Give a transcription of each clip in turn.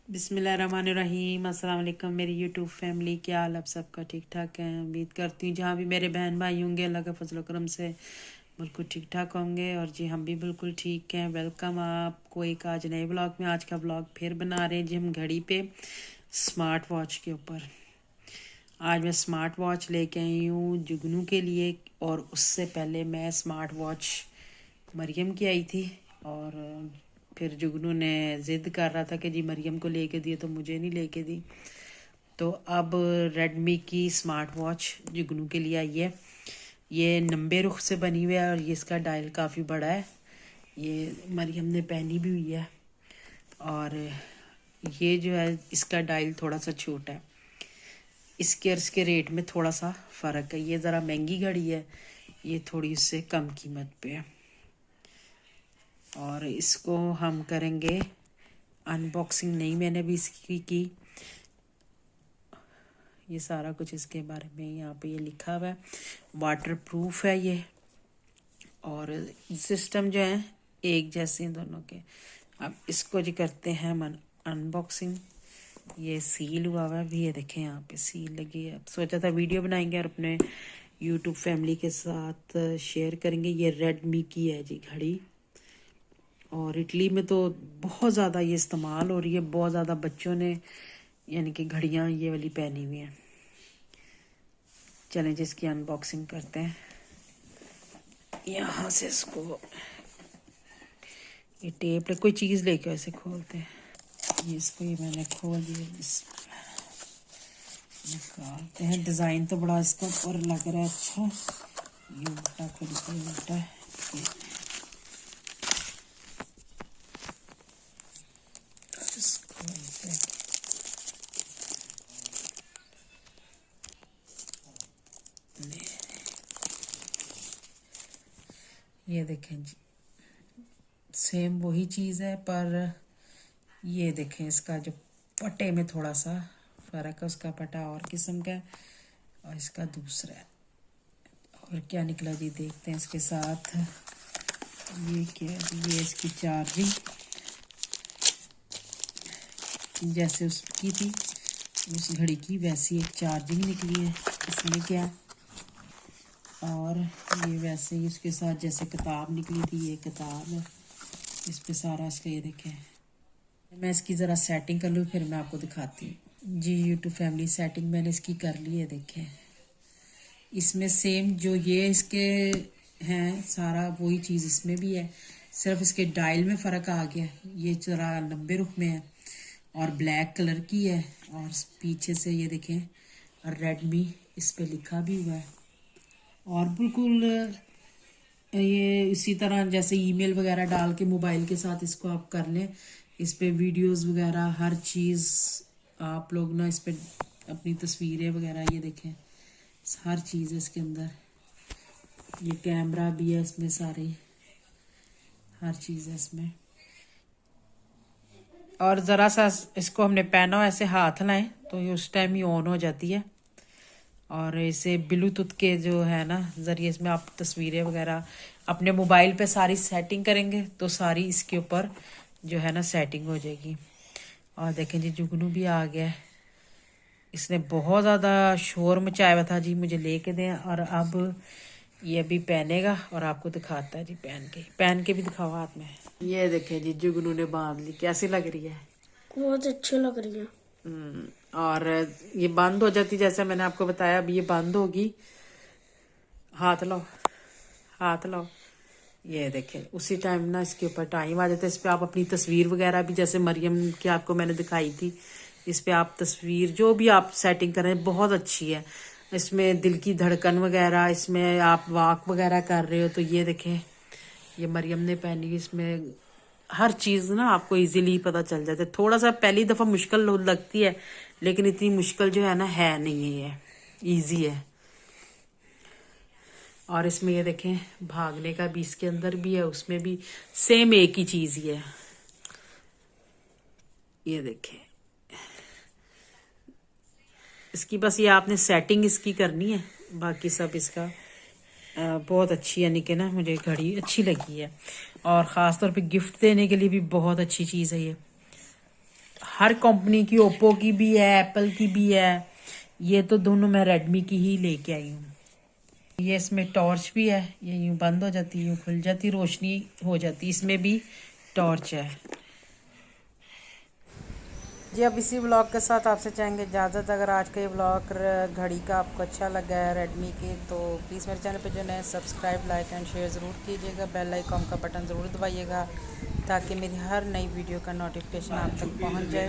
बिस्मिल्लाहिर्रहमानिर्रहीम। अस्सलाम वालेकुम मेरी यूट्यूब फैमिली, क्या हाल आप सबका? ठीक ठाक है? उम्मीद करती हूँ जहाँ भी मेरे बहन भाई होंगे अल्लाह का फजल करम से बिल्कुल ठीक ठाक होंगे। और जी हम भी बिल्कुल ठीक हैं। वेलकम आपको एक आज नए ब्लॉग में। आज का ब्लॉग फिर बना रहे हैं जी हम घड़ी पे स्मार्ट वॉच के ऊपर। आज मैं स्मार्ट वॉच लेके आई हूँ जुगनू के लिए, और उससे पहले मैं स्मार्ट वॉच मरियम की आई थी। और फिर जुगनू ने ज़िद कर रहा था कि जी मरियम को लेके दिए तो मुझे नहीं लेके दी। तो अब रेडमी की स्मार्ट वॉच जुगनू के लिए आई है। ये 90 रुख से बनी हुई है और ये इसका डायल काफ़ी बड़ा है। ये मरियम ने पहनी भी हुई है। और ये जो है इसका डायल थोड़ा सा छोटा है। इसके और इसके रेट में थोड़ा सा फ़र्क है। ये ज़रा महंगी घड़ी है, ये थोड़ी उससे कम कीमत पे है। और इसको हम करेंगे अनबॉक्सिंग। नहीं मैंने भी इसकी की। ये सारा कुछ इसके बारे में यहाँ पे ये लिखा हुआ है। वाटर प्रूफ है ये, और सिस्टम जो है एक जैसे दोनों के। अब इसको जी करते हैं हम अनबॉक्सिंग। ये सील हुआ हुआ है भी, ये देखें यहाँ पे सील लगी है। अब सोचा था वीडियो बनाएंगे और अपने यूट्यूब फैमिली के साथ शेयर करेंगे। ये रेडमी की है जी घड़ी, और इटली में तो बहुत ज़्यादा ये इस्तेमाल हो रही है। बहुत ज़्यादा बच्चों ने यानी कि घड़ियाँ ये वाली पहनी हुई हैं। चलें जिसकी अनबॉक्सिंग करते हैं। यहाँ से इसको ये टेप कोई चीज़ लेके ऐसे खोलते हैं। ये इसको ये मैंने खोल दिया, निकालते हैं। डिज़ाइन तो बड़ा इसका ऊपर लग रहा है अच्छा। ये उल्टा खुलता है, उल्टा है। ये देखें जी, सेम वही चीज़ है, पर ये देखें इसका जो पट्टे में थोड़ा सा फ़र्क है। उसका पट्टा और किस्म का है और इसका दूसरा है। और क्या निकला जी देखते हैं इसके साथ। ये क्या है? ये इसकी चार्जिंग जैसे उसकी थी उस घड़ी की वैसी एक चार्जिंग निकली है। इसमें क्या, और ये वैसे ही उसके साथ जैसे किताब निकली थी, ये किताब है। इस पे सारा इसका ये देखें। मैं इसकी ज़रा सेटिंग कर लूँ फिर मैं आपको दिखाती हूँ जी। यूट्यूब फैमिली सेटिंग मैंने इसकी कर ली है। देखें इसमें सेम जो ये इसके हैं सारा वही चीज़ इसमें भी है, सिर्फ इसके डायल में फ़र्क आ गया। ये ज़रा 90 रुख में है और ब्लैक कलर की है। और पीछे से ये देखें रेडमी इस पे लिखा भी हुआ है। और बिल्कुल ये इसी तरह जैसे ईमेल वगैरह डाल के मोबाइल के साथ इसको आप कर लें। इस पे वीडियोस वगैरह हर चीज़ आप लोग ना इस पे अपनी तस्वीरें वगैरह ये देखें हर चीज़ है इसके अंदर। ये कैमरा भी है इसमें, सारी हर चीज़ है इसमें। और ज़रा सा इसको हमने पहना हो ऐसे हाथ लाएं तो ये उस टाइम ही ऑन हो जाती है। और इसे ब्लूटूथ के जो है ना ज़रिए इसमें आप तस्वीरें वगैरह अपने मोबाइल पे सारी सेटिंग करेंगे तो सारी इसके ऊपर जो है ना सेटिंग हो जाएगी। और देखें जी जुगनू भी आ गया है। इसने बहुत ज़्यादा शोर मचाया हुआ था जी मुझे लेके दें, और अब ये अभी पहनेगा और आपको दिखाता है जी पहन के भी दिखाओ हाथ में। ये देखें जी जुगनू ने बांध ली, कैसी लग रही है? बहुत अच्छी लग रही है। और ये बंद हो जाती जैसे मैंने आपको बताया। अब ये बंद होगी। हाथ लाओ, हाथ लाओ। ये देखें उसी टाइम ना इसके ऊपर टाइम आ जाता है। इस पर आप अपनी तस्वीर वगैरह भी जैसे मरियम की आपको मैंने दिखाई थी, इस पे आप तस्वीर जो भी आप सेटिंग करें बहुत अच्छी है। इसमें दिल की धड़कन वगैरह, इसमें आप वॉक वगैरह कर रहे हो तो ये देखें ये मरियम ने पहनी। इसमें हर चीज़ ना आपको इजीली पता चल जाता है। थोड़ा सा पहली दफ़ा मुश्किल लगती है लेकिन इतनी मुश्किल जो है ना है नहीं है, ये ईजी है। और इसमें ये देखें भागने का भी इसके अंदर भी है, उसमें भी सेम एक ही चीज़ ही है। ये देखें इसकी बस ये आपने सेटिंग इसकी करनी है, बाकी सब इसका बहुत अच्छी यानी कि ना मुझे घड़ी अच्छी लगी है। और ख़ास तौर पे गिफ्ट देने के लिए भी बहुत अच्छी चीज़ है ये। हर कंपनी की, ओप्पो की भी है, एप्पल की भी है। ये तो दोनों मैं रेडमी की ही लेके आई हूँ। ये इसमें टॉर्च भी है, ये यूँ बंद हो जाती, यूँ खुल जाती, रोशनी हो जाती, इसमें भी टॉर्च है जी। अब इसी ब्लॉग के साथ आपसे चाहेंगे इजाज़त। अगर आज का ये ब्लॉग घड़ी का आपको अच्छा लगा है रेडमी के, तो प्लीज़ मेरे चैनल पे जो है सब्सक्राइब, लाइक एंड शेयर ज़रूर कीजिएगा। बेल आइकॉन का बटन ज़रूर दबाइएगा ताकि मेरी हर नई वीडियो का नोटिफिकेशन आप तक पहुंच जाए।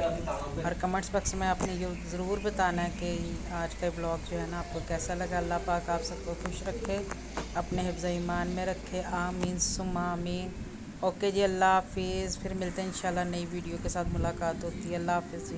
और कमेंट्स बॉक्स में आपने ये ज़रूर बताना है कि आज का ब्लॉग जो है ना आपको कैसा लगा। अल्लाह पाक आप सबको खुश रखे, अपने हिफ्ज़ ईमान में रखे, आमीन सुम्मा आमीन। ओके जी, अल्लाह हाफिज़। फिर मिलते हैं इंशाल्लाह नई वीडियो के साथ, मुलाकात होती है। अल्लाह हाफिज़ जी।